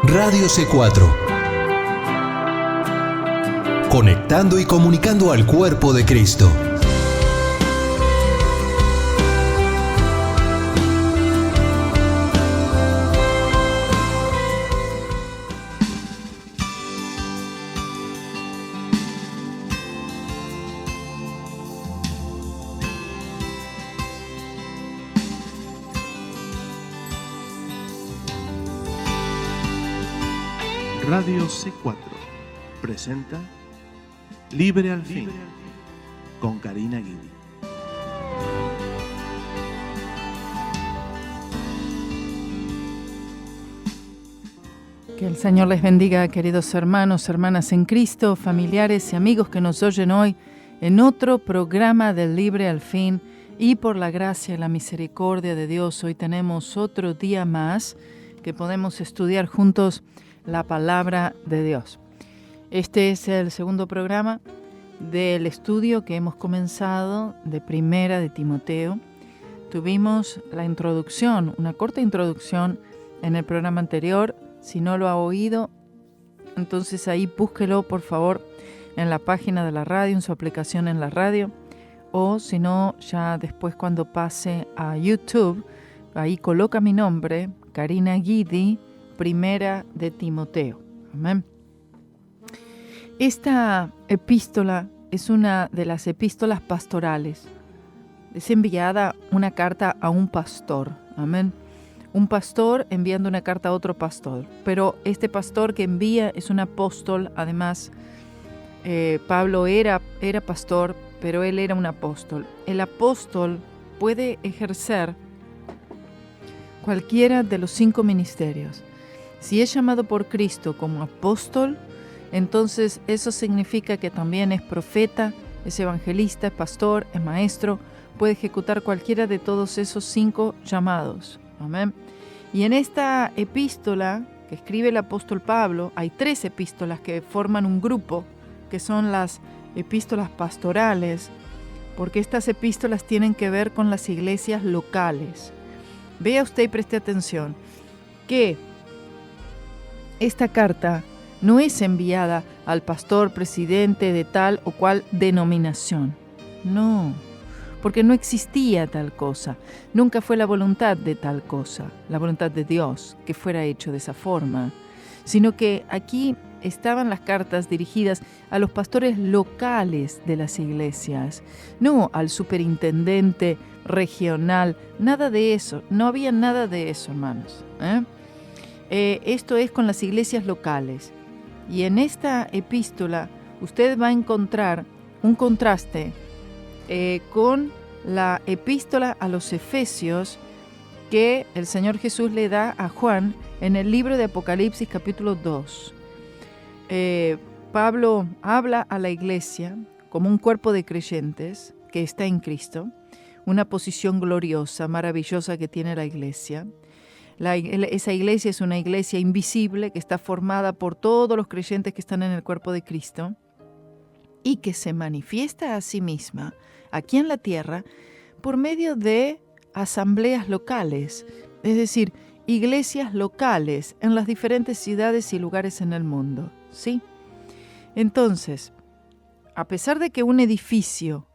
Radio C4. Conectando y comunicando al cuerpo de Cristo. Radio C4 presenta Libre al Fin con Karina Guidi. Que el Señor les bendiga, queridos hermanos, hermanas en Cristo, familiares y amigos que nos oyen hoy en otro programa del Libre al Fin. Y por la gracia y la misericordia de Dios, hoy tenemos otro día más que podemos estudiar juntos la palabra de Dios. Este es el segundo programa del estudio que hemos comenzado de Primera de Timoteo. Tuvimos la introducción, una corta introducción en el programa anterior. Si no lo ha oído, entonces ahí búsquelo por favor en la página de la radio, en su aplicación en la radio, o si no, ya después cuando pase a YouTube, ahí coloca mi nombre, Karina Guidi, Primera de Timoteo. Amén. Esta epístola es una de las epístolas pastorales. Es enviada una carta a un pastor. Amén. Un pastor enviando una carta a otro pastor. Pero este pastor que envía es un apóstol. Además, Pablo era pastor, pero él era un apóstol. El apóstol puede ejercer cualquiera de los 5 ministerios. Si es llamado por Cristo como apóstol, entonces eso significa que también es profeta, es evangelista, es pastor, es maestro, puede ejecutar cualquiera de todos esos 5 llamados. Amén. Y en esta epístola que escribe el apóstol Pablo, hay 3 epístolas que forman un grupo, que son las epístolas pastorales, porque estas epístolas tienen que ver con las iglesias locales. Vea usted y preste atención que esta carta no es enviada al pastor presidente de tal o cual denominación. No, porque no existía tal cosa. Nunca fue la voluntad de tal cosa, la voluntad de Dios, que fuera hecho de esa forma. Sino que aquí estaban las cartas dirigidas a los pastores locales de las iglesias, no al superintendente regional, nada de eso. No había nada de eso, hermanos. Esto es con las iglesias locales. Y en esta epístola usted va a encontrar un contraste con la epístola a los Efesios que el Señor Jesús le da a Juan en el libro de Apocalipsis capítulo 2. Pablo habla a la iglesia como un cuerpo de creyentes que está en Cristo, una posición gloriosa, maravillosa que tiene la iglesia. Esa iglesia es una iglesia invisible que está formada por todos los creyentes que están en el cuerpo de Cristo y que se manifiesta a sí misma aquí en la tierra por medio de asambleas locales, es decir, iglesias locales en las diferentes ciudades y lugares en el mundo, ¿sí? Entonces, a pesar de que un edificio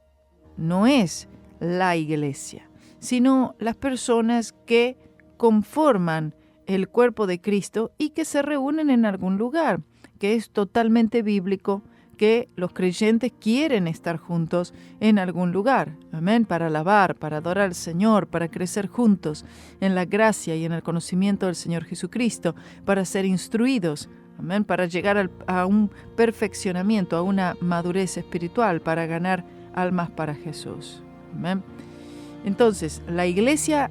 no es la iglesia, sino las personas que conforman el cuerpo de Cristo y que se reúnen en algún lugar, que es totalmente bíblico, que los creyentes quieren estar juntos en algún lugar, amén, para alabar, para adorar al Señor, para crecer juntos en la gracia y en el conocimiento del Señor Jesucristo, para ser instruidos, amén, para llegar a un perfeccionamiento, a una madurez espiritual, para ganar almas para Jesús, amén. Entonces, la iglesia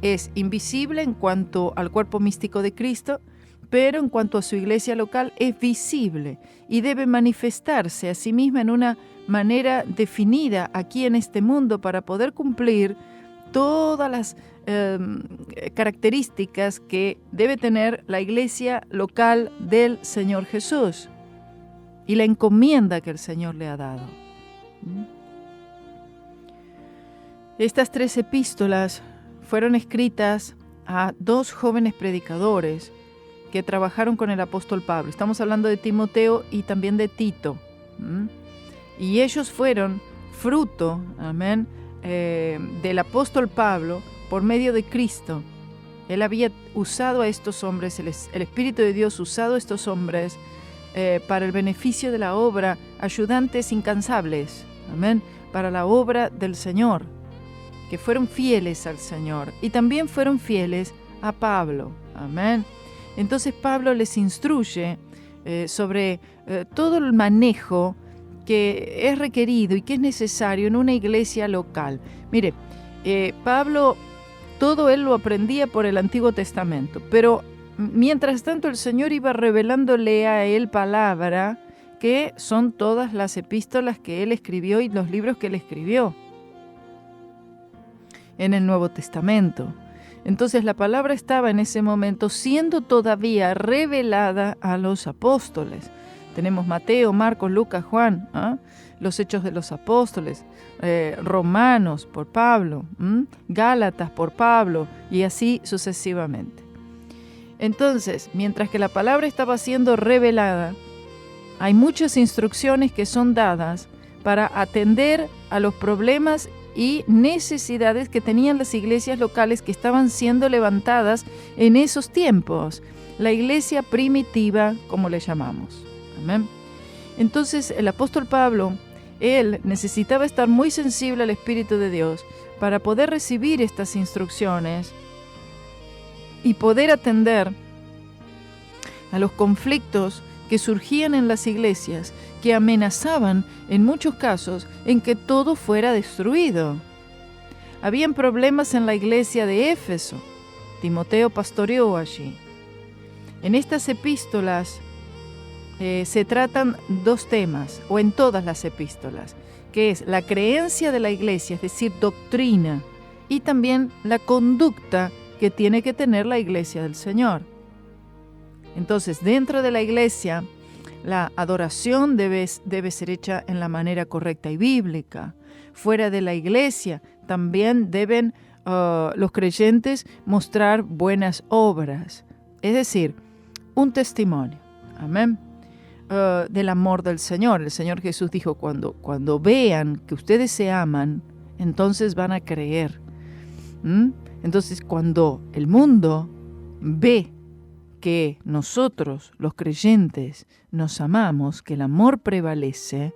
es invisible en cuanto al cuerpo místico de Cristo, pero en cuanto a su iglesia local es visible y debe manifestarse a sí misma en una manera definida aquí en este mundo para poder cumplir todas las características que debe tener la iglesia local del Señor Jesús y la encomienda que el Señor le ha dado. Estas 3 epístolas fueron escritas a 2 jóvenes predicadores que trabajaron con el apóstol Pablo. Estamos hablando de Timoteo y también de Tito. Y ellos fueron fruto, amén, del apóstol Pablo por medio de Cristo. Él había usado a estos hombres, el Espíritu de Dios usado a estos hombres para el beneficio de la obra, ayudantes incansables, amén, para la obra del Señor, que fueron fieles al Señor y también fueron fieles a Pablo, amén. Entonces Pablo les instruye sobre todo el manejo que es requerido y que es necesario en una iglesia local. Mire, Pablo, todo él lo aprendía por el Antiguo Testamento, pero mientras tanto el Señor iba revelándole a él palabra, que son todas las epístolas que él escribió y los libros que él escribió en el Nuevo Testamento. Entonces la palabra estaba en ese momento siendo todavía revelada a los apóstoles. Tenemos Mateo, Marcos, Lucas, Juan, los Hechos de los Apóstoles, Romanos por Pablo, Gálatas por Pablo y así sucesivamente. Entonces, mientras que la palabra estaba siendo revelada, hay muchas instrucciones que son dadas para atender a los problemas y necesidades que tenían las iglesias locales que estaban siendo levantadas en esos tiempos, la iglesia primitiva, como le llamamos. Amén. Entonces el apóstol Pablo, él necesitaba estar muy sensible al Espíritu de Dios para poder recibir estas instrucciones y poder atender a los conflictos que surgían en las iglesias, que amenazaban en muchos casos en que todo fuera destruido. Habían problemas en la iglesia de Éfeso. Timoteo pastoreó allí. En estas epístolas se tratan dos temas, o en todas las epístolas, que es la creencia de la iglesia, es decir, doctrina, y también la conducta que tiene que tener la iglesia del Señor. Entonces, dentro de la iglesia, la adoración debe ser hecha en la manera correcta y bíblica. Fuera de la iglesia, también deben los creyentes mostrar buenas obras, es decir, un testimonio. Amén. Del amor del Señor. El Señor Jesús dijo, cuando vean que ustedes se aman, entonces van a creer. Entonces, cuando el mundo ve que nosotros, los creyentes, nos amamos, que el amor prevalece,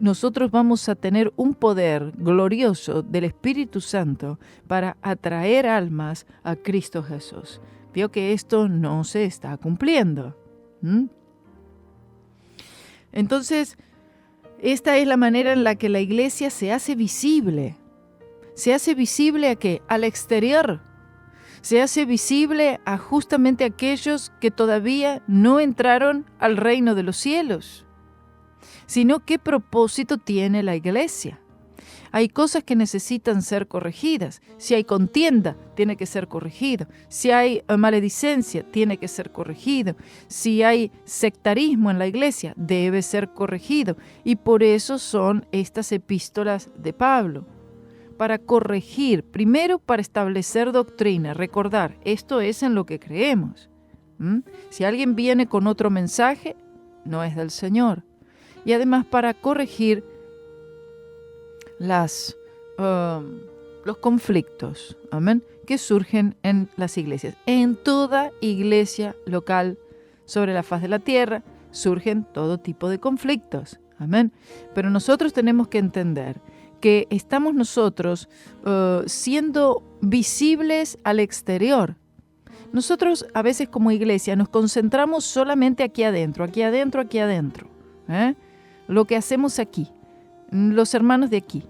nosotros vamos a tener un poder glorioso del Espíritu Santo para atraer almas a Cristo Jesús. Vio que esto no se está cumpliendo. Entonces, esta es la manera en la que la iglesia se hace visible. ¿Se hace visible a qué? Al exterior. Se hace visible a justamente aquellos que todavía no entraron al reino de los cielos. Sino, ¿qué propósito tiene la iglesia? Hay cosas que necesitan ser corregidas. Si hay contienda, tiene que ser corregido. Si hay maledicencia, tiene que ser corregido. Si hay sectarismo en la iglesia, debe ser corregido. Y por eso son estas epístolas de Pablo. Para corregir, primero para establecer doctrina, recordar, esto es en lo que creemos. Si alguien viene con otro mensaje, no es del Señor. Y además para corregir los conflictos, amén, que surgen en las iglesias. En toda iglesia local sobre la faz de la tierra surgen todo tipo de conflictos, amén. Pero nosotros tenemos que entender que estamos nosotros siendo visibles al exterior. Nosotros a veces como iglesia nos concentramos solamente aquí adentro, aquí adentro, aquí adentro. Lo que hacemos aquí, los hermanos de aquí,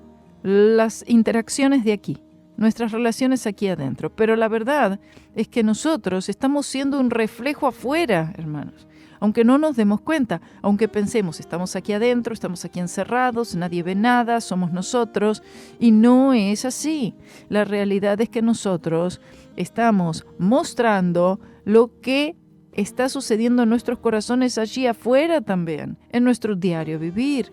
las interacciones de aquí, nuestras relaciones aquí adentro. Pero la verdad es que nosotros estamos siendo un reflejo afuera, hermanos. Aunque no nos demos cuenta, aunque pensemos, estamos aquí adentro, estamos aquí encerrados, nadie ve nada, somos nosotros, y no es así. La realidad es que nosotros estamos mostrando lo que está sucediendo en nuestros corazones allí afuera también, en nuestro diario vivir.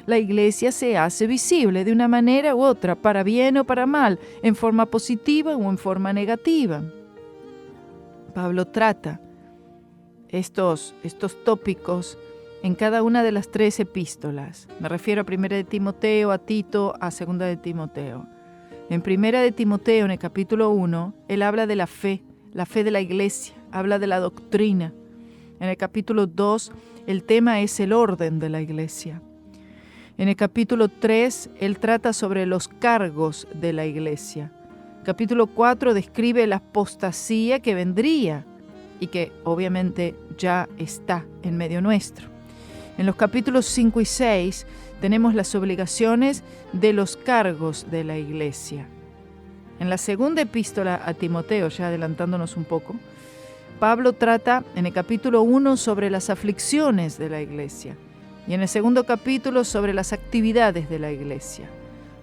La iglesia se hace visible de una manera u otra, para bien o para mal, en forma positiva o en forma negativa. Pablo trata estos tópicos en cada una de las 3 epístolas. Me refiero a 1 de Timoteo, a Tito, a 2 de Timoteo. En 1 de Timoteo, en el capítulo 1, él habla de la fe de la iglesia, habla de la doctrina. En el capítulo 2, el tema es el orden de la iglesia. En el capítulo 3, él trata sobre los cargos de la iglesia. Capítulo 4 describe la apostasía que vendría y que obviamente ya está en medio nuestro. En los capítulos 5 y 6 tenemos las obligaciones de los cargos de la iglesia. En la segunda epístola a Timoteo, ya adelantándonos un poco, Pablo trata en el capítulo 1 sobre las aflicciones de la iglesia y en el segundo capítulo sobre las actividades de la iglesia.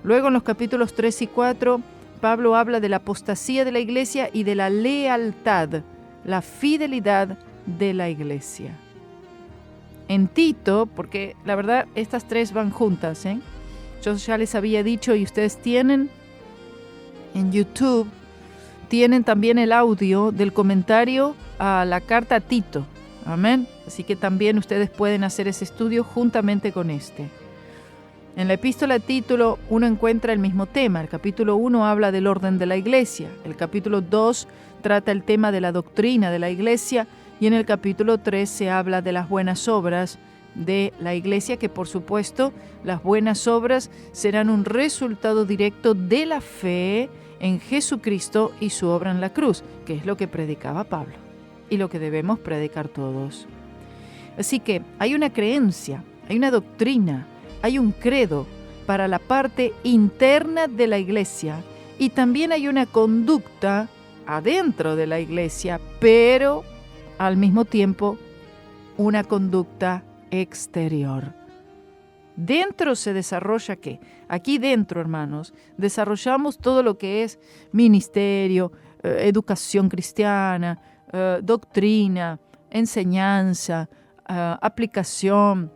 Luego en los capítulos 3 y 4, Pablo habla de la apostasía de la iglesia y de la lealtad, la fidelidad de la iglesia. En Tito, porque la verdad estas 3 van juntas, yo ya les había dicho y ustedes tienen en YouTube, tienen también el audio del comentario a la carta a Tito. Amén. Así que también ustedes pueden hacer ese estudio juntamente con este. En la epístola a Tito uno encuentra el mismo tema. El capítulo 1 habla del orden de la iglesia. El capítulo 2 trata el tema de la doctrina de la iglesia. Y en el capítulo 3 se habla de las buenas obras de la iglesia, que por supuesto las buenas obras serán un resultado directo de la fe en Jesucristo y su obra en la cruz, que es lo que predicaba Pablo y lo que debemos predicar todos. Así que hay una creencia, hay una doctrina, hay un credo para la parte interna de la iglesia y también hay una conducta adentro de la iglesia, pero al mismo tiempo una conducta exterior. Dentro se desarrolla ¿qué? Aquí dentro, hermanos, desarrollamos todo lo que es ministerio, educación cristiana, doctrina, enseñanza, aplicación,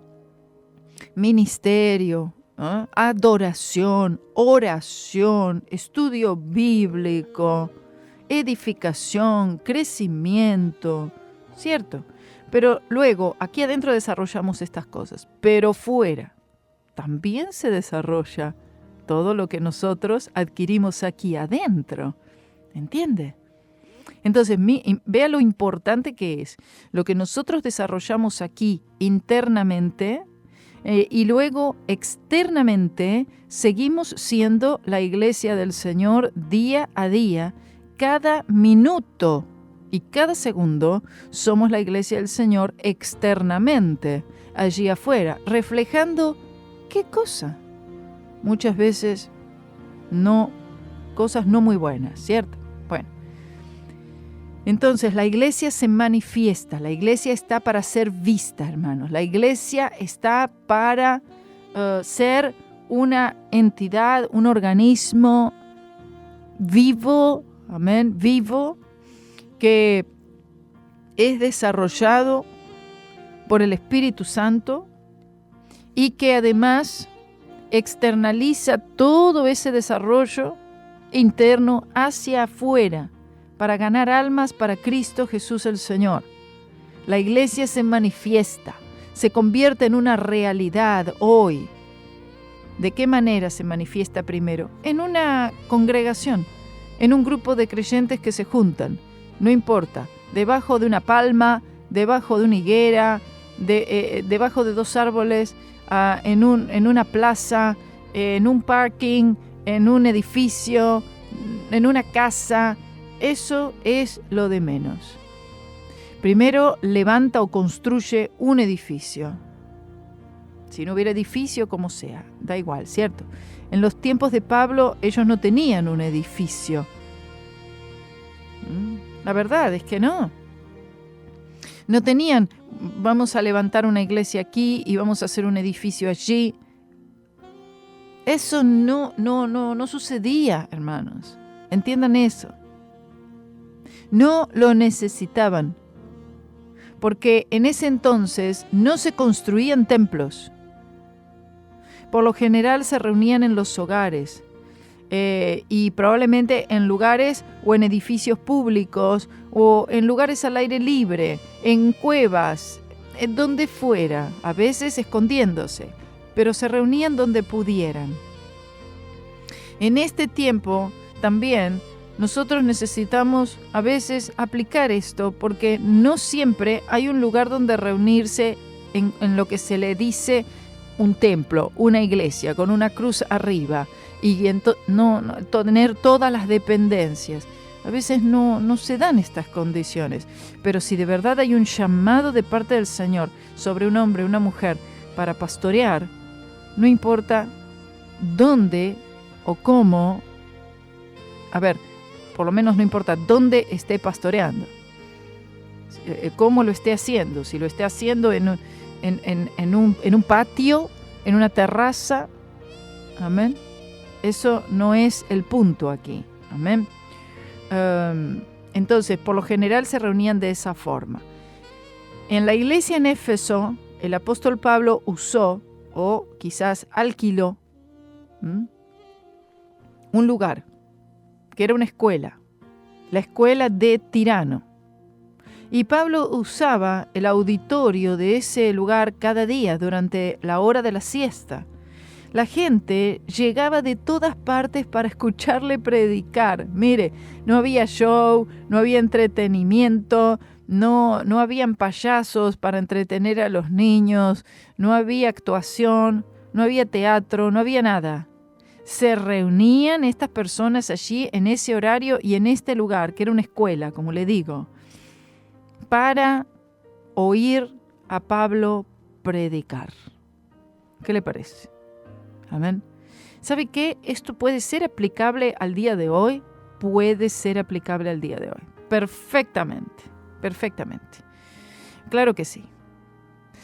ministerio, adoración, oración, estudio bíblico, edificación, crecimiento, ¿cierto? Pero luego, aquí adentro desarrollamos estas cosas, pero fuera también se desarrolla todo lo que nosotros adquirimos aquí adentro, ¿entiende? Entonces, vea lo importante que es lo que nosotros desarrollamos aquí internamente y luego externamente seguimos siendo la iglesia del Señor día a día, cada minuto y cada segundo somos la iglesia del Señor externamente, allí afuera, reflejando ¿qué cosa? Muchas veces cosas no muy buenas, ¿cierto? Bueno, entonces la iglesia se manifiesta, la iglesia está para ser vista, hermanos, la iglesia está para ser una entidad, un organismo vivo, amén, vivo, que es desarrollado por el Espíritu Santo y que además externaliza todo ese desarrollo interno hacia afuera para ganar almas para Cristo Jesús el Señor. La iglesia se manifiesta, se convierte en una realidad hoy. ¿De qué manera se manifiesta primero? En una congregación, en un grupo de creyentes que se juntan. No importa, debajo de una palma, debajo de una higuera, debajo de 2 árboles, en una plaza, en un parking, en un edificio, en una casa. Eso es lo de menos. Primero levanta o construye un edificio. Si no hubiera edificio, como sea, da igual, ¿cierto? En los tiempos de Pablo ellos no tenían un edificio. La verdad es que no. No tenían, vamos a levantar una iglesia aquí y vamos a hacer un edificio allí. Eso no sucedía, hermanos. Entiendan eso. No lo necesitaban, porque en ese entonces no se construían templos. Por lo general se reunían en los hogares. y probablemente en lugares o en edificios públicos o en lugares al aire libre, en cuevas, en donde fuera, a veces escondiéndose, pero se reunían donde pudieran. En este tiempo también nosotros necesitamos a veces aplicar esto, porque no siempre hay un lugar donde reunirse en lo que se le dice un templo, una iglesia con una cruz arriba y tener todas las dependencias. A veces no se dan estas condiciones, pero si de verdad hay un llamado de parte del Señor sobre un hombre o una mujer para pastorear, no importa dónde o cómo, por lo menos no importa dónde esté pastoreando, cómo lo esté haciendo, si lo esté haciendo en un patio, en una terraza, amén. Eso no es el punto aquí, amén. Entonces, por lo general se reunían de esa forma. En la iglesia en Éfeso, el apóstol Pablo usó, o quizás alquiló, un lugar, que era una escuela, la escuela de Tirano. Y Pablo usaba el auditorio de ese lugar cada día durante la hora de la siesta. La gente llegaba de todas partes para escucharle predicar. Mire, no había show, no había entretenimiento, no habían payasos para entretener a los niños, no había actuación, no había teatro, no había nada. Se reunían estas personas allí en ese horario y en este lugar, que era una escuela, como le digo, para oír a Pablo predicar. ¿Qué le parece? Amén. ¿Sabe qué? Esto puede ser aplicable al día de hoy. Puede ser aplicable al día de hoy. Perfectamente. Perfectamente. Claro que sí.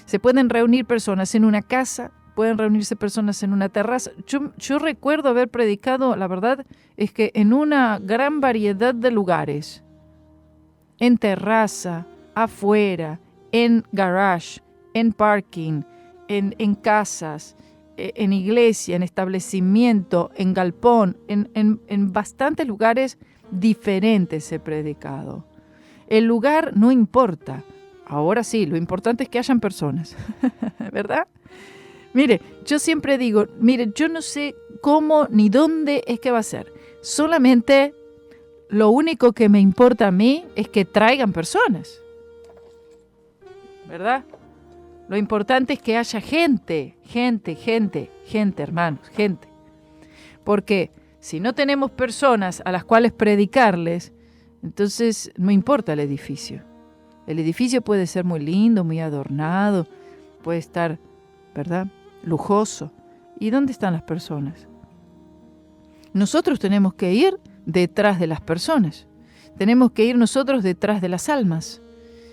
Se pueden reunir personas en una casa, pueden reunirse personas en una terraza. Yo recuerdo haber predicado, la verdad, es que en una gran variedad de lugares. En terraza, afuera, en garage, en parking, en casas, en iglesia, en establecimiento, en galpón, en bastantes lugares diferentes he predicado. El lugar no importa. Ahora sí, lo importante es que hayan personas, ¿verdad? Mire, yo siempre digo, yo no sé cómo ni dónde es que va a ser. Solamente lo único que me importa a mí es que traigan personas, ¿verdad? Lo importante es que haya gente, hermanos, gente. Porque si no tenemos personas a las cuales predicarles, entonces no importa el edificio. El edificio puede ser muy lindo, muy adornado, puede estar, ¿verdad?, lujoso. ¿Y dónde están las personas? Nosotros tenemos que ir detrás de las personas. Tenemos que ir nosotros detrás de las almas.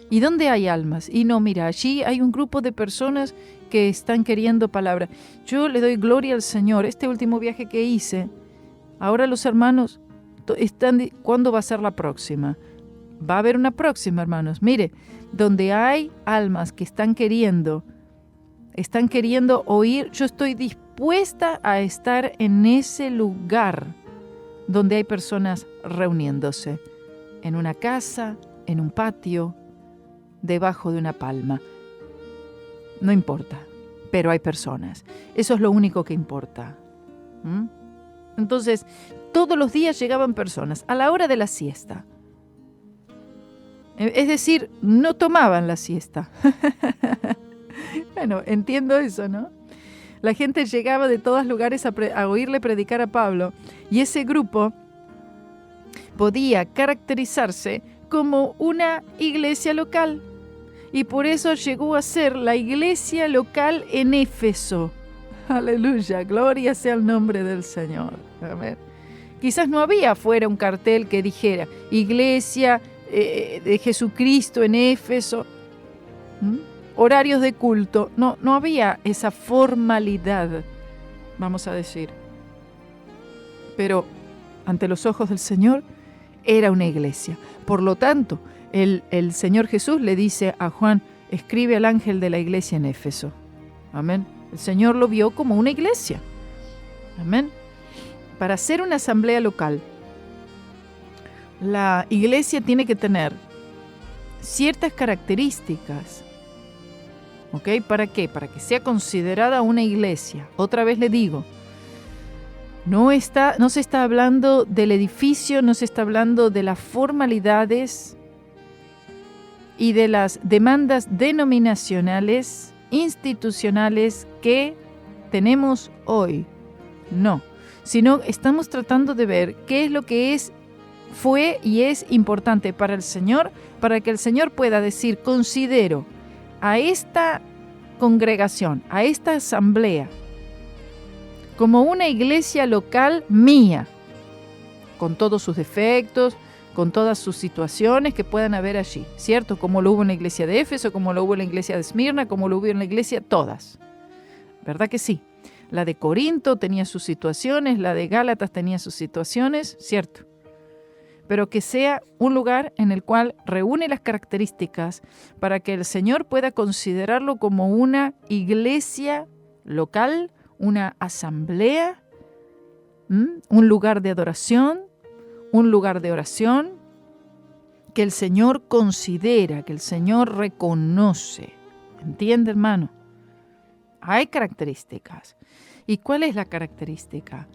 ¿Y dónde hay almas? Y no, mira, allí hay un grupo de personas que están queriendo palabra. Yo le doy gloria al Señor. Este último viaje que hice, ahora los hermanos están, ¿cuándo va a ser la próxima? Va a haber una próxima, hermanos. Mire, donde hay almas que están queriendo oír, yo estoy dispuesta a estar en ese lugar donde hay personas reuniéndose, en una casa, en un patio, debajo de una palma. No importa, pero hay personas. Eso es lo único que importa. Entonces, todos los días llegaban personas a la hora de la siesta. Es decir, no tomaban la siesta. Bueno, entiendo eso, ¿no? La gente llegaba de todos lugares a oírle predicar a Pablo, y ese grupo podía caracterizarse como una iglesia local. Y por eso llegó a ser la iglesia local en Éfeso. Aleluya, gloria sea el nombre del Señor. Amén. Quizás no había afuera un cartel que dijera Iglesia de Jesucristo en Éfeso, horarios de culto. No había esa formalidad, vamos a decir. Pero ante los ojos del Señor era una iglesia. Por lo tanto, el Señor Jesús le dice a Juan, escribe al ángel de la iglesia en Éfeso. Amén. El Señor lo vio como una iglesia. Amén. para ser una asamblea local, la iglesia tiene que tener ciertas características. ¿Ok? ¿Para qué? Para que sea considerada una iglesia. Otra vez le digo, no se está hablando del edificio, no se está hablando de las formalidades y de las demandas denominacionales, institucionales que tenemos hoy. No, sino estamos tratando de ver qué es lo que fue y es importante para el Señor, para que el Señor pueda decir, considero a esta congregación, a esta asamblea, como una iglesia local mía, con todos sus defectos, con todas sus situaciones que puedan haber allí, ¿cierto? Como lo hubo en la iglesia de Éfeso, como lo hubo en la iglesia de Esmirna, como lo hubo en la iglesia, todas. ¿Verdad que sí? La de Corinto tenía sus situaciones, la de Gálatas tenía sus situaciones, ¿cierto? Pero que sea un lugar en el cual reúne las características para que el Señor pueda considerarlo como una iglesia local, una asamblea, un lugar de adoración, un lugar de oración, que el Señor considera, que el Señor reconoce. ¿Entiende, hermano? Hay características. ¿Y cuál es la característica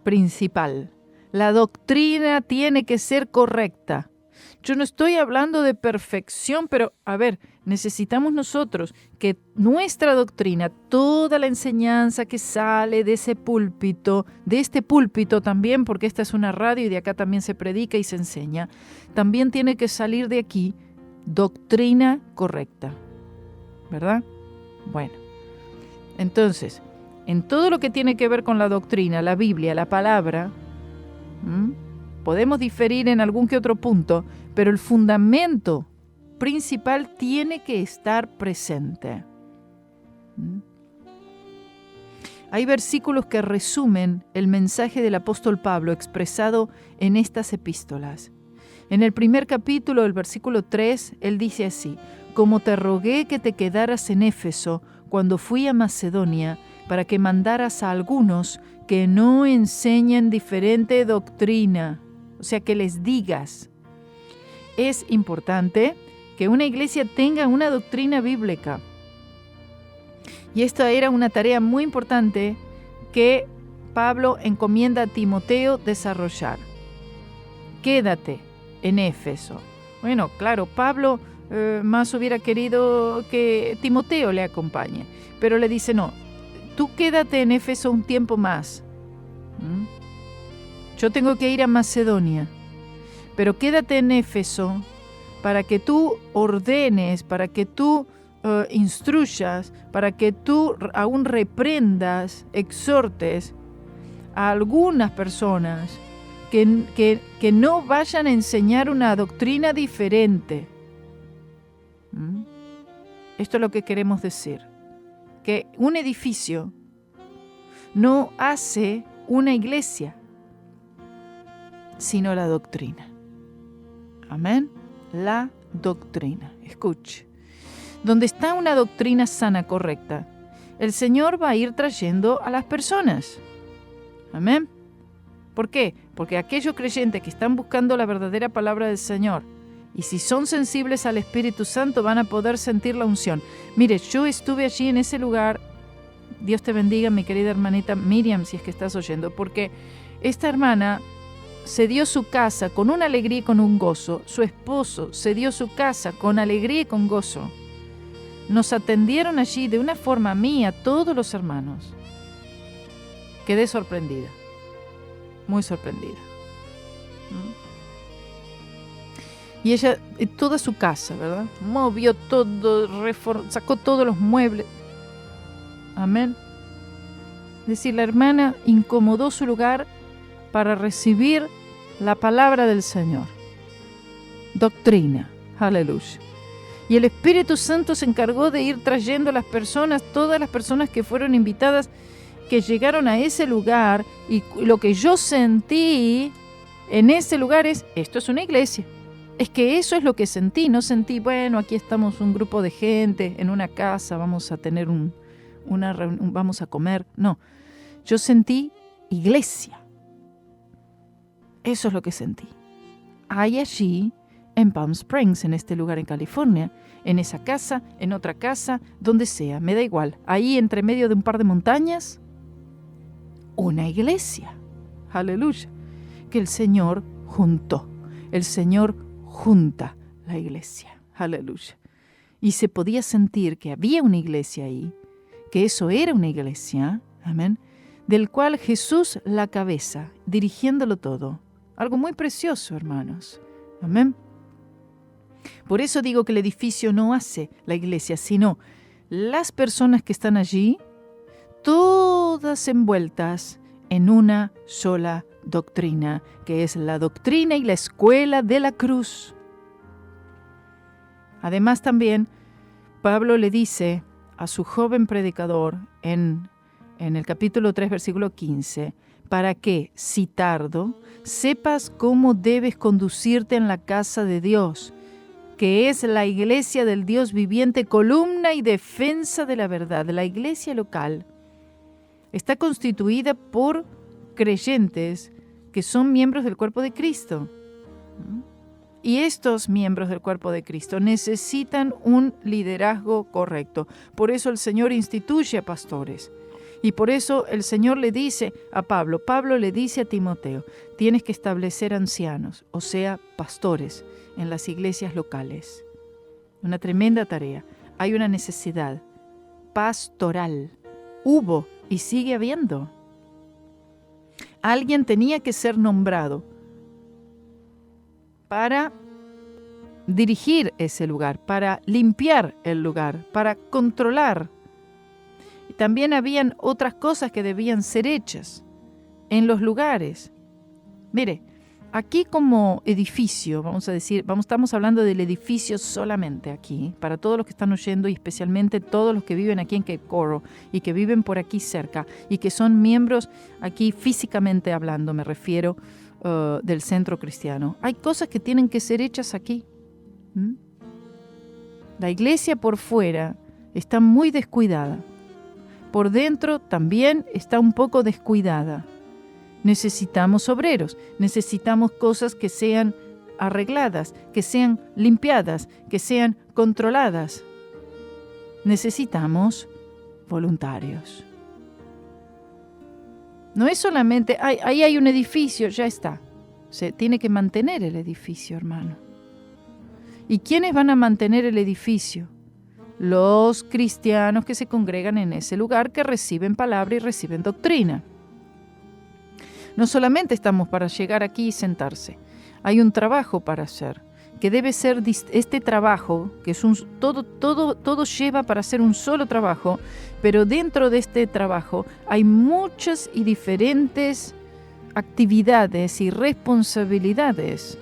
principal? La doctrina tiene que ser correcta. Yo no estoy hablando de perfección, pero a ver, necesitamos nosotros que nuestra doctrina, toda la enseñanza que sale de ese púlpito, de este púlpito también, porque esta es una radio y de acá también se predica y se enseña, también tiene que salir de aquí doctrina correcta. ¿Verdad? Bueno, entonces, en todo lo que tiene que ver con la doctrina, la Biblia, la palabra, podemos diferir en algún que otro punto, pero el fundamento principal tiene que estar presente. Hay versículos que resumen el mensaje del apóstol Pablo expresado en estas epístolas. En el primer capítulo, el versículo 3, él dice así: como te rogué que te quedaras en Éfeso cuando fui a Macedonia, para que mandaras a algunos que no enseñan diferente doctrina. O sea, que les digas. Es importante que una iglesia tenga una doctrina bíblica. Y esta era una tarea muy importante que Pablo encomienda a Timoteo desarrollar. Quédate en Éfeso. Bueno, claro, Pablo más hubiera querido que Timoteo le acompañe, pero le dice, no, tú quédate en Éfeso un tiempo más. Yo tengo que ir a Macedonia, pero quédate en Éfeso para que tú ordenes, para que tú instruyas, para que tú aún reprendas, exhortes a algunas personas que no vayan a enseñar una doctrina diferente. Esto es lo que queremos decir, que un edificio no hace una iglesia, sino la doctrina. Amén. La doctrina. Escuche. Donde está una doctrina sana, correcta, el Señor va a ir trayendo a las personas. Amén. ¿Por qué? Porque aquellos creyentes que están buscando la verdadera palabra del Señor, y si son sensibles al Espíritu Santo, van a poder sentir la unción. Mire, yo estuve allí en ese lugar. Dios te bendiga, mi querida hermanita Miriam, si es que estás oyendo, porque esta hermana se dio su casa con una alegría y con un gozo. Su esposo se dio su casa con alegría y con gozo. Nos atendieron allí de una forma mía, todos los hermanos. Quedé sorprendida, muy sorprendida. Y ella, toda su casa, ¿verdad? Movió todo, sacó todos los muebles. Amén. Es decir, la hermana incomodó su lugar para recibir la palabra del Señor. Doctrina. Aleluya. Y el Espíritu Santo se encargó de ir trayendo a las personas, todas las personas que fueron invitadas, que llegaron a ese lugar, y lo que yo sentí en ese lugar es, esto es una iglesia. Es que eso es lo que sentí, no sentí, bueno, aquí estamos un grupo de gente en una casa, vamos a tener una reunión, vamos a comer. No, yo sentí iglesia. Eso es lo que sentí. Hay allí, en Palm Springs, en este lugar en California, en esa casa, en otra casa, donde sea, me da igual. Ahí entre medio de un par de montañas, una iglesia. Aleluya. Que el Señor juntó. El Señor junta la iglesia. Aleluya. Y se podía sentir que había una iglesia ahí, que eso era una iglesia, amén, del cual Jesús la cabeza, dirigiéndolo todo. Algo muy precioso, hermanos. Amén. Por eso digo que el edificio no hace la iglesia, sino las personas que están allí, todas envueltas en una sola doctrina, que es la doctrina y la escuela de la cruz. Además también, Pablo le dice a su joven predicador en el capítulo 3, versículo 15, para que, si tardo, sepas cómo debes conducirte en la casa de Dios, que es la iglesia del Dios viviente, columna y defensa de la verdad. La iglesia local está constituida por creyentes que son miembros del cuerpo de Cristo. Y estos miembros del cuerpo de Cristo necesitan un liderazgo correcto. Por eso el Señor instituye a pastores. Y por eso el Señor le dice a Pablo le dice a Timoteo, tienes que establecer ancianos, o sea, pastores, en las iglesias locales. Una tremenda tarea. Hay una necesidad pastoral. Hubo y sigue habiendo. Alguien tenía que ser nombrado para dirigir ese lugar, para limpiar el lugar, para controlar. Y también habían otras cosas que debían ser hechas en los lugares. Mire, aquí como edificio, estamos hablando del edificio solamente aquí, para todos los que están oyendo y especialmente todos los que viven aquí en Cape Coral y que viven por aquí cerca y que son miembros aquí físicamente hablando, me refiero, del centro cristiano. Hay cosas que tienen que ser hechas aquí. La iglesia por fuera está muy descuidada. Por dentro también está un poco descuidada. Necesitamos obreros, necesitamos cosas que sean arregladas, que sean limpiadas, que sean controladas. Necesitamos voluntarios. No es solamente, ahí hay un edificio, ya está. Se tiene que mantener el edificio, hermano. ¿Y quiénes van a mantener el edificio? Los cristianos que se congregan en ese lugar, que reciben palabra y reciben doctrina. No solamente estamos para llegar aquí y sentarse. Hay un trabajo para hacer, que debe ser este trabajo, que es todo lleva para hacer un solo trabajo, pero dentro de este trabajo hay muchas y diferentes actividades y responsabilidades.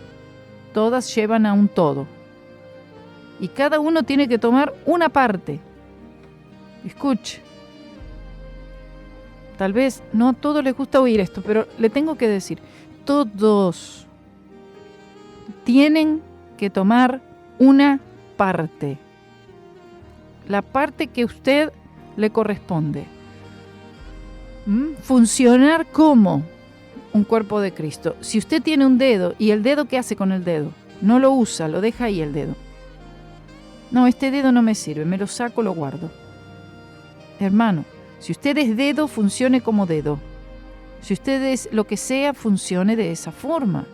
Todas llevan a un todo. Y cada uno tiene que tomar una parte. Escuche. Tal vez no a todos les gusta oír esto, pero le tengo que decir, todos tienen que tomar una parte. La parte que a usted le corresponde. Funcionar como un cuerpo de Cristo. Si usted tiene un dedo, ¿y el dedo qué hace con el dedo? No lo usa, lo deja ahí el dedo. No, este dedo no me sirve, me lo saco, lo guardo. Hermano, si usted es dedo, funcione como dedo. Si usted es lo que sea, funcione de esa forma.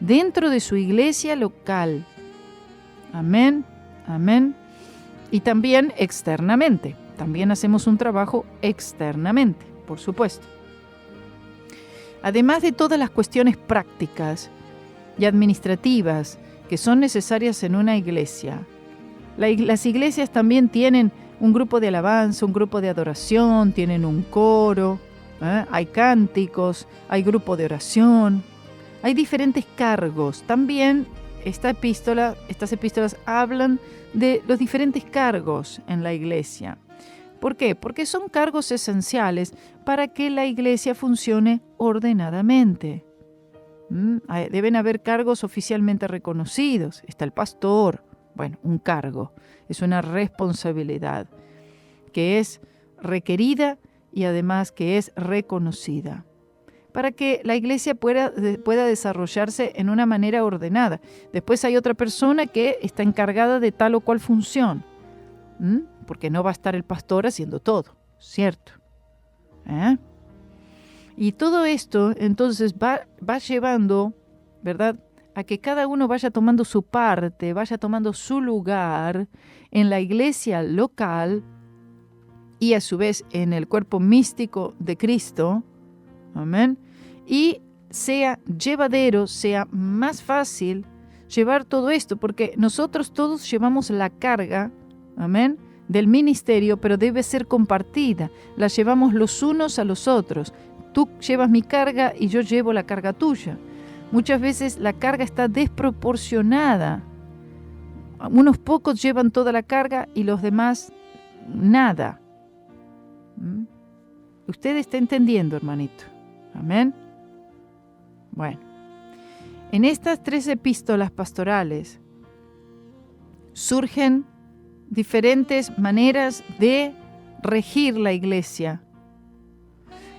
Dentro de su iglesia local. Amén, amén. Y también externamente. También hacemos un trabajo externamente, por supuesto. Además de todas las cuestiones prácticas y administrativas que son necesarias en una iglesia, las iglesias también tienen un grupo de alabanza, un grupo de adoración, tienen un coro, hay cánticos, hay grupo de oración, hay diferentes cargos. También estas epístolas hablan de los diferentes cargos en la iglesia. ¿Por qué? Porque son cargos esenciales para que la iglesia funcione ordenadamente. Deben haber cargos oficialmente reconocidos. Está el pastor. Bueno, un cargo, es una responsabilidad que es requerida y además que es reconocida. para que la iglesia pueda desarrollarse en una manera ordenada. Después hay otra persona que está encargada de tal o cual función, porque no va a estar el pastor haciendo todo, ¿cierto? Y todo esto entonces va llevando, ¿verdad?, a que cada uno vaya tomando su parte, vaya tomando su lugar en la iglesia local y a su vez en el cuerpo místico de Cristo. Amén. Y sea llevadero, sea más fácil llevar todo esto, porque nosotros todos llevamos la carga, amén, del ministerio, pero debe ser compartida. La llevamos los unos a los otros. Tú llevas mi carga y yo llevo la carga tuya. Muchas veces la carga está desproporcionada. Unos pocos llevan toda la carga y los demás nada. Usted está entendiendo, hermanito. Amén. Bueno, en estas 3 epístolas pastorales surgen diferentes maneras de regir la iglesia.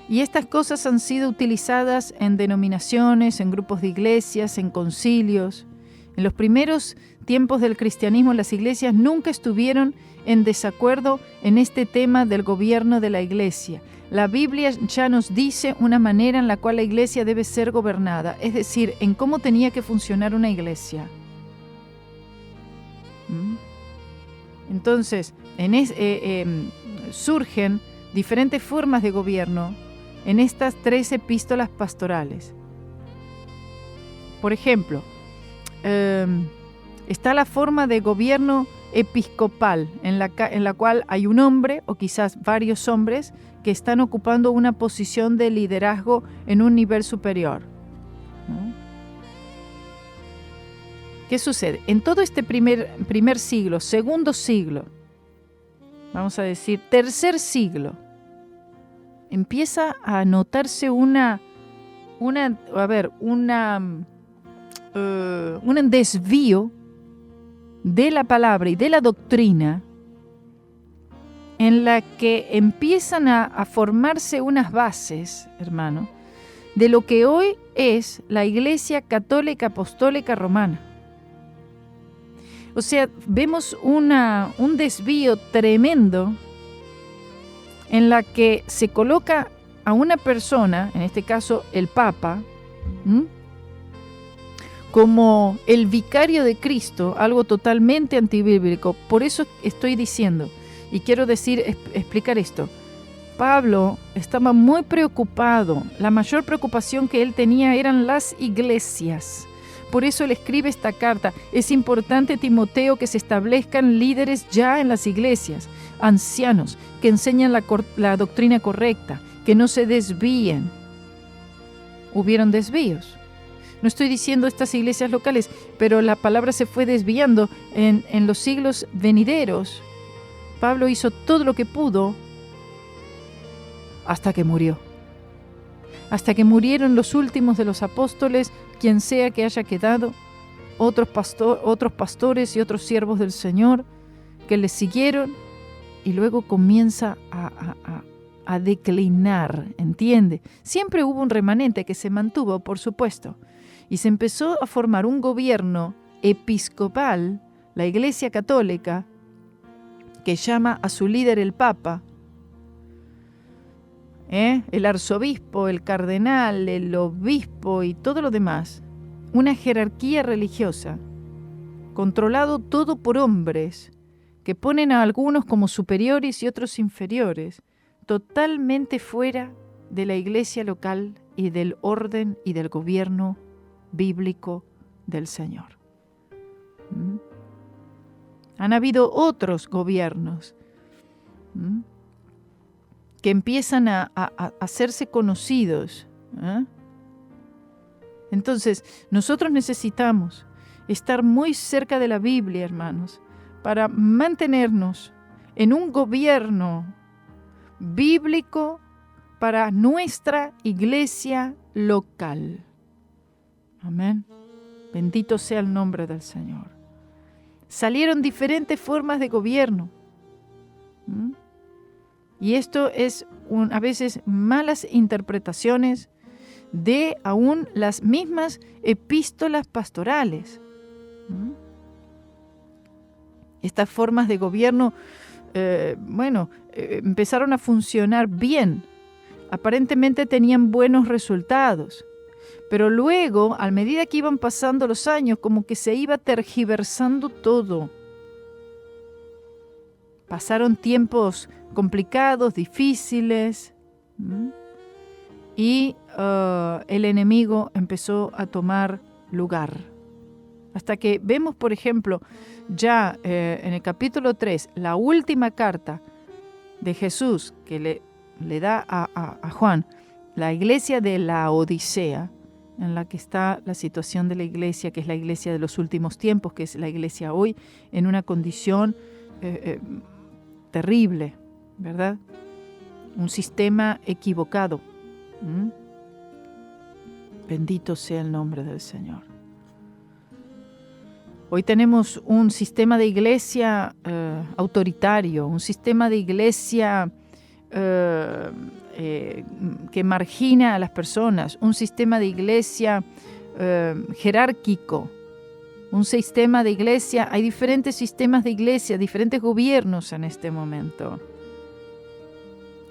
Y estas cosas han sido utilizadas en denominaciones, en grupos de iglesias, en concilios. En los primeros tiempos del cristianismo, las iglesias nunca estuvieron en desacuerdo en este tema del gobierno de la iglesia. La Biblia ya nos dice una manera en la cual la iglesia debe ser gobernada, es decir, en cómo tenía que funcionar una iglesia. Entonces, surgen diferentes formas de gobierno en estas 3 epístolas pastorales. Por ejemplo, está la forma de gobierno episcopal, en la cual hay un hombre o quizás varios hombres que están ocupando una posición de liderazgo en un nivel superior. ¿Qué sucede? En todo este primer siglo, segundo siglo, vamos a decir tercer siglo, empieza a notarse un desvío de la palabra y de la doctrina, en la que empiezan a formarse unas bases, hermano, de lo que hoy es la Iglesia Católica Apostólica Romana. O sea, vemos un desvío tremendo en la que se coloca a una persona, en este caso el Papa, como el vicario de Cristo, algo totalmente antibíblico. Por eso estoy diciendo, y quiero explicar esto. Pablo estaba muy preocupado. La mayor preocupación que él tenía eran las iglesias. Por eso él escribe esta carta. Es importante, Timoteo, que se establezcan líderes ya en las iglesias, ancianos, que enseñan la doctrina correcta, que no se desvíen. Hubieron desvíos. No estoy diciendo estas iglesias locales, pero la palabra se fue desviando en los siglos venideros. Pablo hizo todo lo que pudo hasta que murió. Hasta que murieron los últimos de los apóstoles, quien sea que haya quedado, otros pastores y otros siervos del Señor que le siguieron, y luego comienza a declinar, ¿entiende? Siempre hubo un remanente que se mantuvo, por supuesto, y se empezó a formar un gobierno episcopal, la Iglesia Católica, que llama a su líder el Papa, el arzobispo, el cardenal, el obispo y todo lo demás, una jerarquía religiosa, controlado todo por hombres, que ponen a algunos como superiores y otros inferiores, totalmente fuera de la iglesia local y del orden y del gobierno bíblico del Señor. Han habido otros gobiernos que empiezan a hacerse conocidos. Entonces, nosotros necesitamos estar muy cerca de la Biblia, hermanos, para mantenernos en un gobierno bíblico para nuestra iglesia local. Amén. Bendito sea el nombre del Señor. Salieron diferentes formas de gobierno. Y esto es a veces malas interpretaciones de aún las mismas epístolas pastorales. Estas formas de gobierno, empezaron a funcionar bien. Aparentemente tenían buenos resultados. Pero luego, a medida que iban pasando los años, como que se iba tergiversando todo. Pasaron tiempos complicados, difíciles, y el enemigo empezó a tomar lugar. Hasta que vemos, por ejemplo, ya en el capítulo 3, la última carta de Jesús que le da a Juan, la iglesia de la Odisea, en la que está la situación de la iglesia, que es la iglesia de los últimos tiempos, que es la iglesia hoy, en una condición terrible, ¿verdad? Un sistema equivocado. Bendito sea el nombre del Señor. Hoy tenemos un sistema de iglesia autoritario, un sistema de iglesia que margina a las personas, un sistema de iglesia jerárquico, un sistema de iglesia. Hay diferentes sistemas de iglesia, diferentes gobiernos en este momento.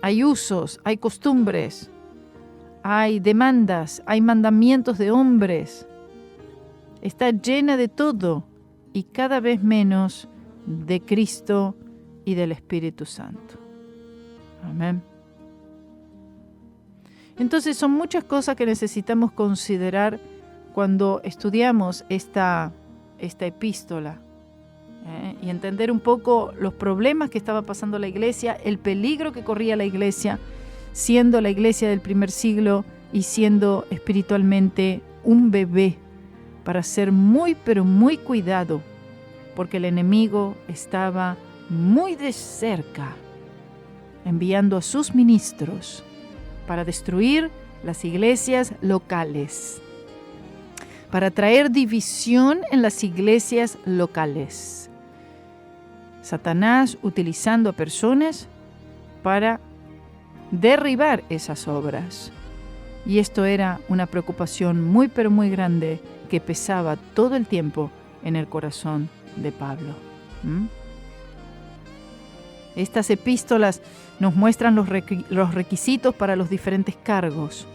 Hay usos, hay costumbres, hay demandas, hay mandamientos de hombres. Está llena de todo y cada vez menos de Cristo y del Espíritu Santo. Amén. Entonces son muchas cosas que necesitamos considerar cuando estudiamos esta epístola, y entender un poco los problemas que estaba pasando la iglesia, el peligro que corría la iglesia, siendo la iglesia del primer siglo y siendo espiritualmente un bebé, para ser muy, pero muy cuidado, porque el enemigo estaba muy de cerca, enviando a sus ministros para destruir las iglesias locales, para traer división en las iglesias locales. Satanás utilizando a personas para derribar esas obras. Y esto era una preocupación muy, pero muy grande que pesaba todo el tiempo en el corazón de Pablo. Estas epístolas nos muestran los requisitos para los diferentes cargos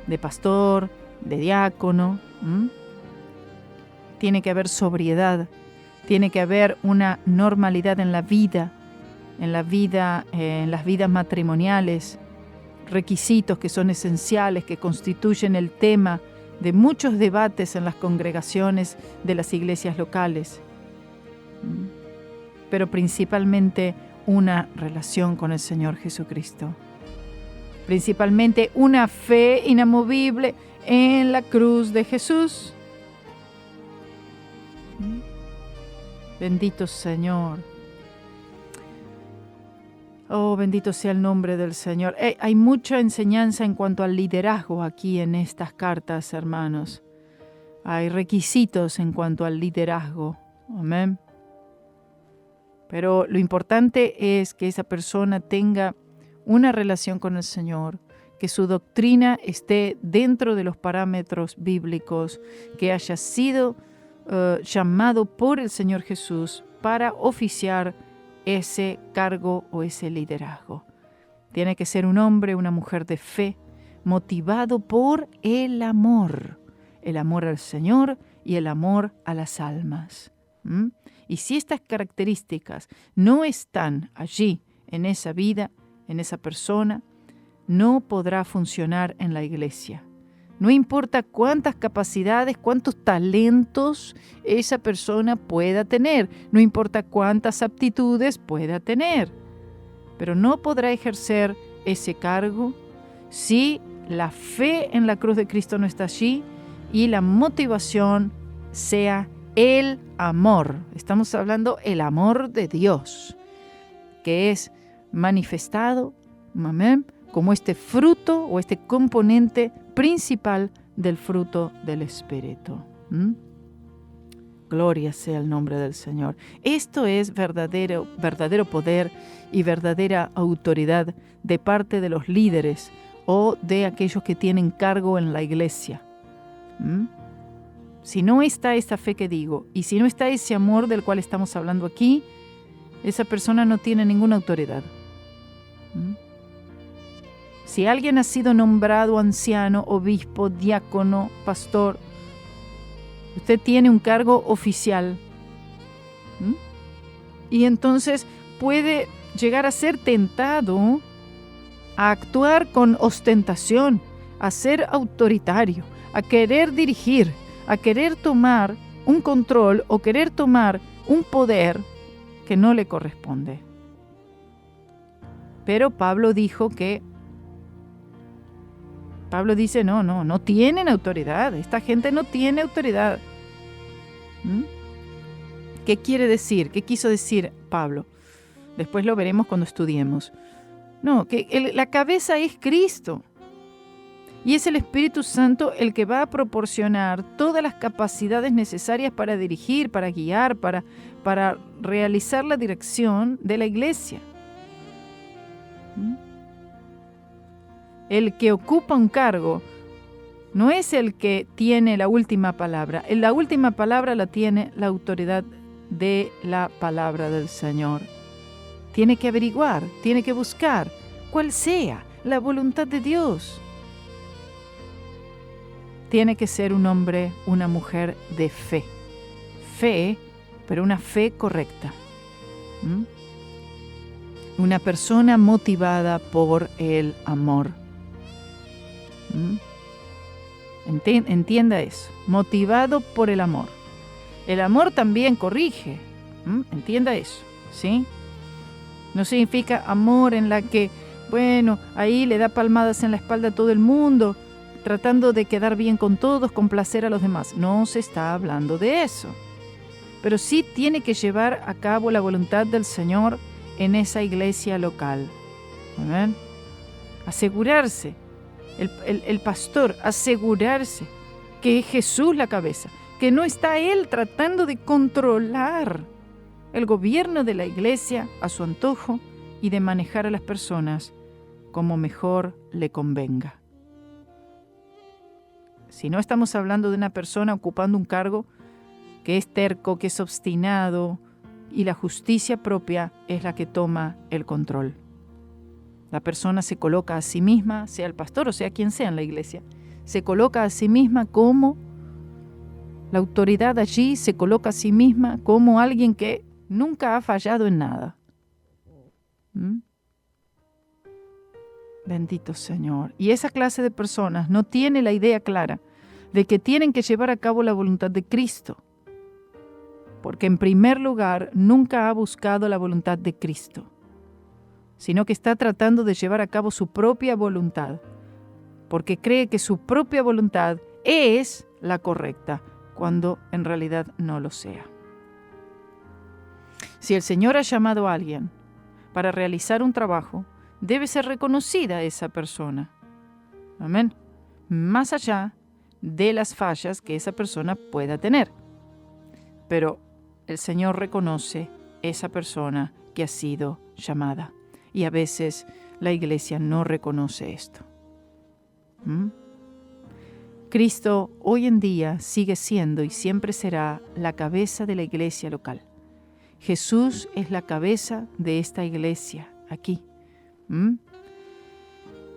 de pastor, de diácono. Tiene que haber sobriedad, tiene que haber una normalidad en la vida, en las vidas matrimoniales, requisitos que son esenciales, que constituyen el tema de muchos debates en las congregaciones de las iglesias locales, pero principalmente una relación con el Señor Jesucristo, principalmente una fe inamovible en la cruz de Jesús. Bendito Señor. Oh, bendito sea el nombre del Señor. Hay mucha enseñanza en cuanto al liderazgo aquí en estas cartas, hermanos. Hay requisitos en cuanto al liderazgo. Amén. Pero lo importante es que esa persona tenga una relación con el Señor, que su doctrina esté dentro de los parámetros bíblicos, que haya sido llamado por el Señor Jesús para oficiar ese cargo o ese liderazgo. Tiene que ser un hombre, una mujer de fe, motivado por el amor al Señor y el amor a las almas. Y si estas características no están allí en esa vida, en esa persona, no podrá funcionar en la iglesia. No importa cuántas capacidades, cuántos talentos esa persona pueda tener, no importa cuántas aptitudes pueda tener, pero no podrá ejercer ese cargo si la fe en la cruz de Cristo no está allí y la motivación sea el amor. Estamos hablando el amor de Dios, que es manifestado, amén, como este fruto o este componente principal del fruto del Espíritu. Gloria sea el nombre del Señor. Esto es verdadero poder y verdadera autoridad de parte de los líderes o de aquellos que tienen cargo en la iglesia. Si no está esta fe que digo, y si no está ese amor del cual estamos hablando aquí, esa persona no tiene ninguna autoridad. Si alguien ha sido nombrado anciano, obispo, diácono, pastor, usted tiene un cargo oficial. Y entonces puede llegar a ser tentado a actuar con ostentación, a ser autoritario, a querer dirigir, a querer tomar un control o querer tomar un poder que no le corresponde. Pero Pablo dijo que Pablo dice, no tienen autoridad. Esta gente no tiene autoridad. ¿Qué quiere decir? ¿Qué quiso decir Pablo? Después lo veremos cuando estudiemos. No, que la cabeza es Cristo. Y es el Espíritu Santo el que va a proporcionar todas las capacidades necesarias para dirigir, para guiar, para realizar la dirección de la iglesia. El que ocupa un cargo no es el que tiene la última palabra. La última palabra la tiene la autoridad de la palabra del Señor. Tiene que averiguar, tiene que buscar cuál sea la voluntad de Dios. Tiene que ser un hombre, una mujer de fe. Fe, pero una fe correcta. Una persona motivada por el amor. Entienda eso, motivado por el amor. El amor también corrige, entienda eso, ¿sí? No significa amor en la que, ahí le da palmadas en la espalda a todo el mundo, tratando de quedar bien con todos, complacer a los demás. No se está hablando de eso. Pero sí tiene que llevar a cabo la voluntad del Señor en esa iglesia local. ¿Amén? Asegurarse. El pastor, asegurarse que es Jesús la cabeza, que no está él tratando de controlar el gobierno de la iglesia a su antojo y de manejar a las personas como mejor le convenga. Si no estamos hablando de una persona ocupando un cargo que es terco, que es obstinado, y la justicia propia es la que toma el control. La persona se coloca a sí misma, sea el pastor o sea quien sea en la iglesia, se coloca a sí misma como la autoridad allí, se coloca a sí misma como alguien que nunca ha fallado en nada. Bendito Señor. Y esa clase de personas no tiene la idea clara de que tienen que llevar a cabo la voluntad de Cristo, porque en primer lugar nunca ha buscado la voluntad de Cristo, sino que está tratando de llevar a cabo su propia voluntad, porque cree que su propia voluntad es la correcta, cuando en realidad no lo sea. Si el Señor ha llamado a alguien para realizar un trabajo, debe ser reconocida esa persona. Amén. Más allá de las fallas que esa persona pueda tener. Pero el Señor reconoce esa persona que ha sido llamada. Y a veces la iglesia no reconoce esto. Cristo hoy en día sigue siendo y siempre será la cabeza de la iglesia local. Jesús es la cabeza de esta iglesia aquí.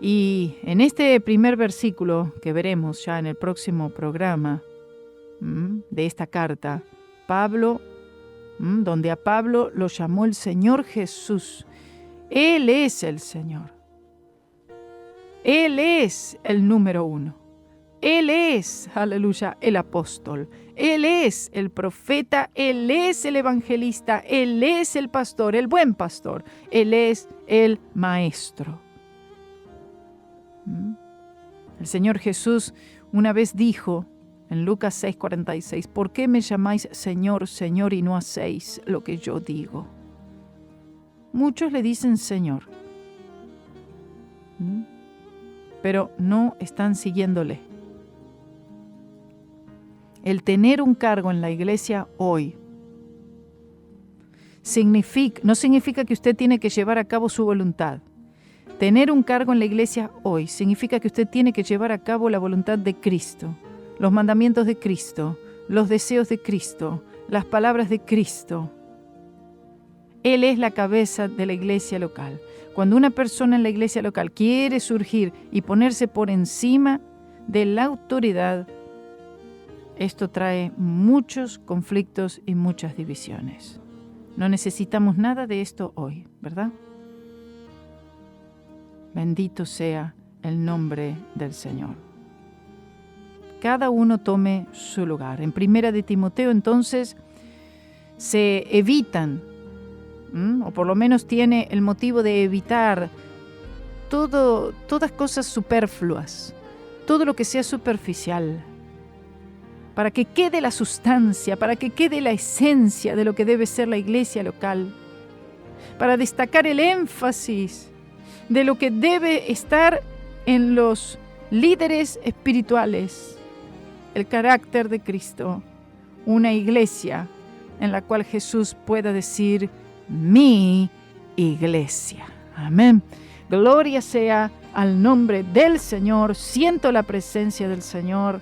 Y en este primer versículo que veremos ya en el próximo programa de esta carta, Pablo, donde a Pablo lo llamó el Señor Jesús. Él es el Señor. Él es el número uno. Él es, aleluya, el apóstol. Él es el profeta. Él es el evangelista. Él es el pastor, el buen pastor. Él es el maestro. El Señor Jesús una vez dijo en Lucas 6:46, ¿por qué me llamáis Señor, Señor, y no hacéis lo que yo digo? Muchos le dicen Señor, pero no están siguiéndole. El tener un cargo en la iglesia hoy no significa que usted tiene que llevar a cabo su voluntad, Tener un cargo en la iglesia hoy significa que usted tiene que llevar a cabo la voluntad de Cristo, los mandamientos de Cristo, los deseos de Cristo, las palabras de Cristo. Él es la cabeza de la iglesia local. Cuando una persona en la iglesia local quiere surgir y ponerse por encima de la autoridad, esto trae muchos conflictos y muchas divisiones. No necesitamos nada de esto hoy, ¿verdad? Bendito sea el nombre del Señor. Cada uno tome su lugar. En 1 de Timoteo, entonces, se evitan, o por lo menos tiene el motivo de evitar todas cosas superfluas, todo lo que sea superficial, para que quede la sustancia, para que quede la esencia de lo que debe ser la iglesia local, para destacar el énfasis de lo que debe estar en los líderes espirituales, el carácter de Cristo, una iglesia en la cual Jesús pueda decir, mi iglesia. Amén. Gloria sea al nombre del Señor. Siento la presencia del Señor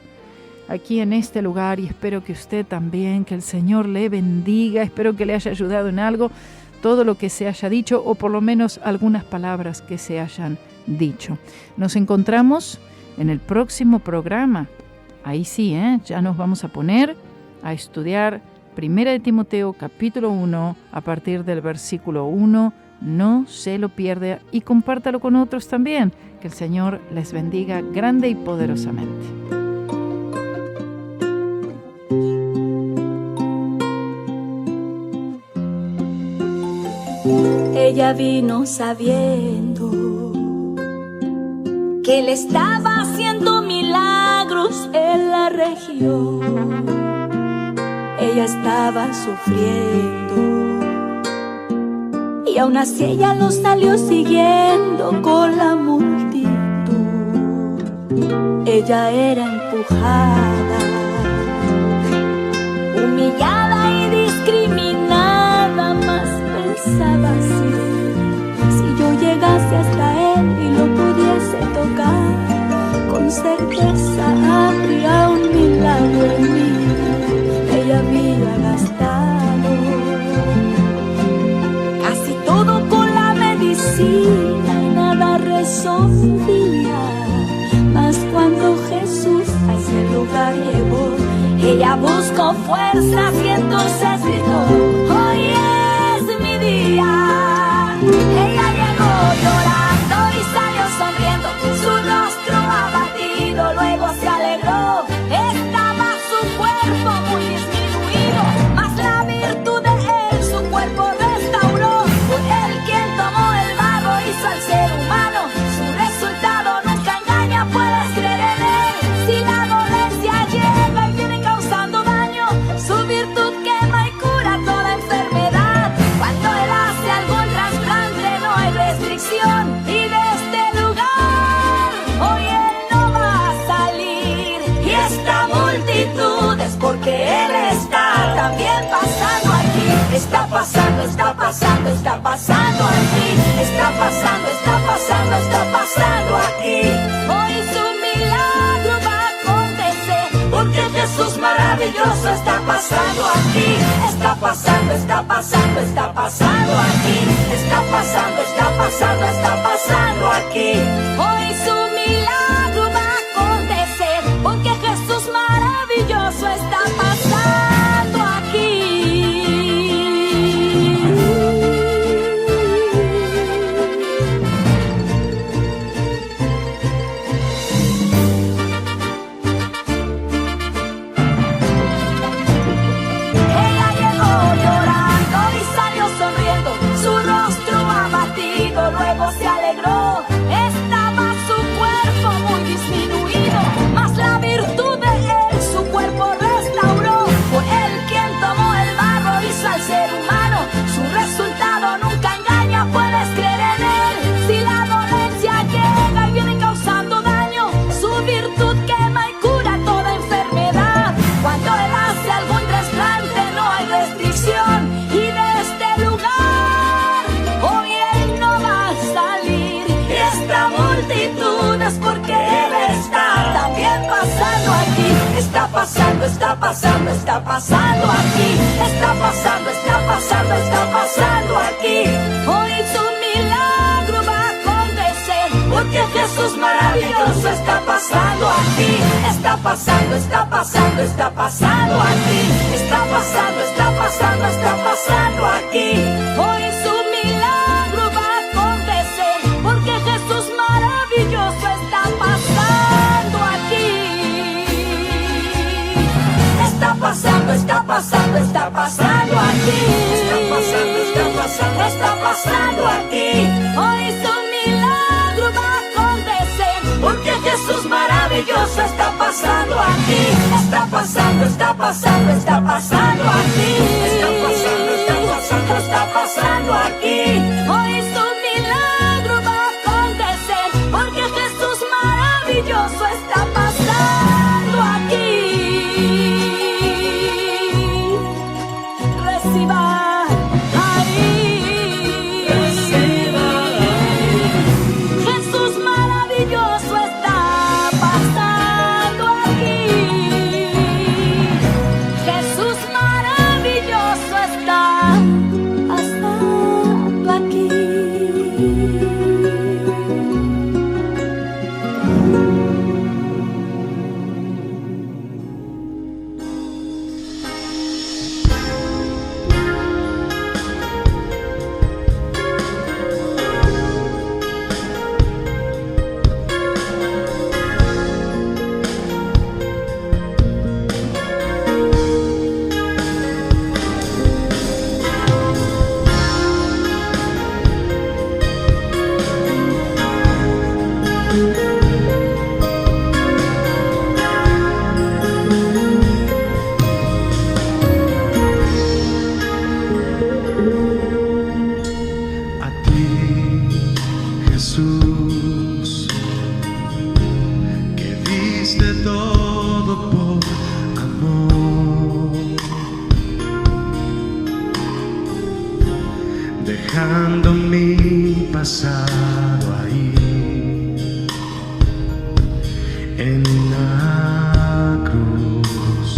aquí en este lugar y espero que usted también, que el Señor le bendiga. Espero que le haya ayudado en algo todo lo que se haya dicho, o por lo menos algunas palabras que se hayan dicho. Nos encontramos en el próximo programa. Ahí sí, ya nos vamos a poner a estudiar 1 de Timoteo capítulo 1 a partir del versículo 1. No se lo pierda y compártalo con otros también. Que el Señor les bendiga grande y poderosamente. Ella vino sabiendo que él estaba haciendo milagros en la región. Ella estaba sufriendo y aún así ella lo salió siguiendo con la multitud. Ella era empujada, humillada y discriminada, mas pensaba así: si yo llegase hasta él y lo pudiese tocar, con certeza habría un milagro en mí. Ella había gastado casi todo con la medicina y nada resolvía, mas cuando Jesús a ese lugar llegó, ella buscó fuerzas y entonces gritó: hoy es mi día. Ella llegó llorando y salió sonriendo, su rostro abatido, luego se alegró. Estaba su cuerpo muy disminuido, mas la virtud de él su cuerpo restauró. Fue él quien tomó el barro, hizo al ser humano, su resultado nunca engaña, puedes creer en él. Si la dolencia llega y viene causando daño, su virtud quema y cura toda enfermedad. Cuando él hace algún trasplante no hay restricción, y de este lugar hoy él no va a salir. Y esta multitud es porque él está también pasando aquí. Está pasando, está pasando, está pasando aquí. Está pasando, está pasando, está pasando aquí. Hoy su milagro va a acontecer, porque Jesús maravilloso está pasando aquí. Está pasando, está pasando, está pasando aquí. Está pasando, está pasando, está pasando aquí. Hoy su milagro va a acontecer, porque Jesús maravilloso está pasando aquí. Ella llegó llorando y salió sonriendo, su rostro abatido, luego se alegró. Estaba pasando, está pasando, está pasando aquí. Está pasando, está pasando, está pasando aquí. Hoy su milagro va a acontecer, porque Jesús maravilloso está pasando aquí. Está pasando, está pasando, está pasando aquí. Está pasando, está pasando, está pasando aquí. Hoy su milagro va a acontecer, porque Jesús maravilloso está pasando aquí. Está pasando, está pasando, está pasando aquí. Está pasando, está pasando, está pasando aquí. Hoy su milagro va a acontecer, porque Jesús maravilloso está pasando aquí. Está pasando, está pasando, está pasando aquí. Está pasando, está pasando, está pasando aquí. Hoy su milagro va a acontecer, porque Jesús maravilloso está pasando aquí. Reciba ahí. Reciba ahí. Jesús maravilloso está pasando aquí. Jesús maravilloso está pasando aquí. A ti, Jesús, que diste todo por amor, dejando mi pasado ahí en la cruz.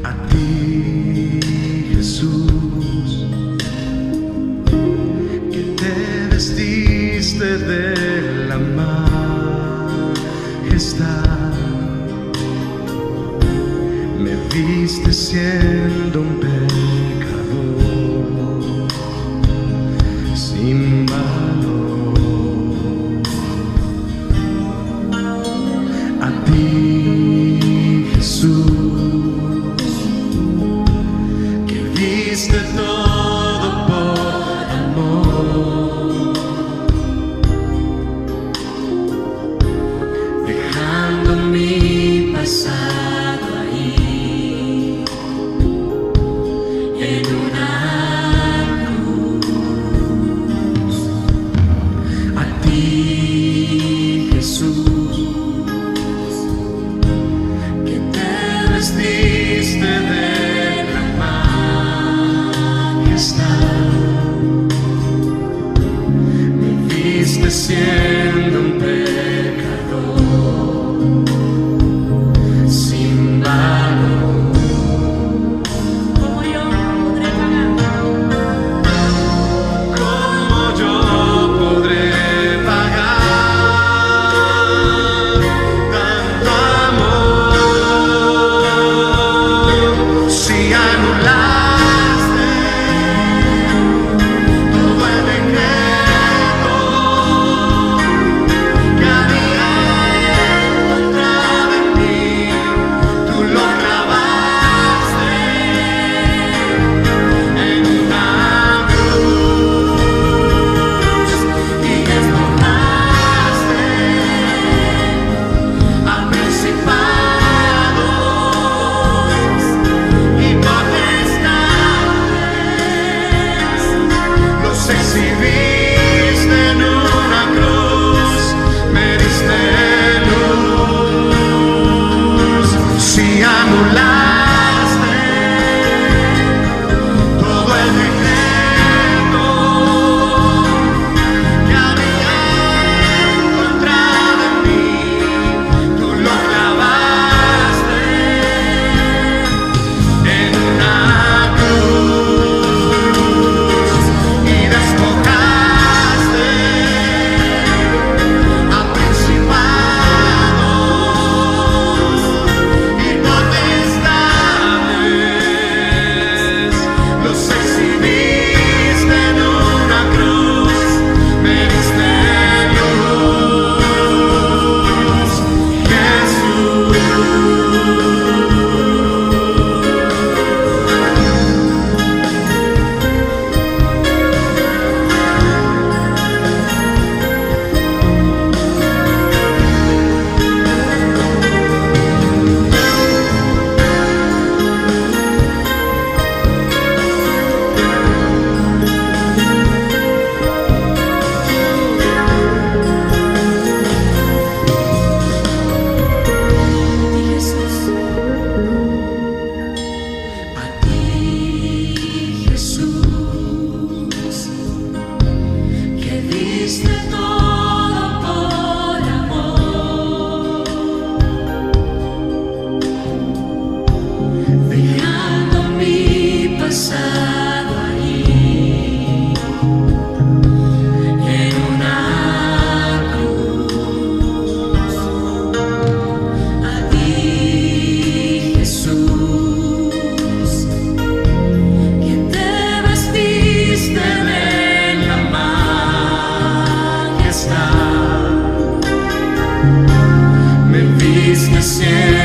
A ti, Jesús, que te vestiste de la majestad, me viste siendo un pecador sin valor. A ti, Jesús, que diste todo por amor, dejando mi pasado ahí en una cruz. A ti, Jesús, que te vestiste de la majestad, me viste siendo un pecador sin valor. Como yo podré pagar, como yo podré pagar viste siendo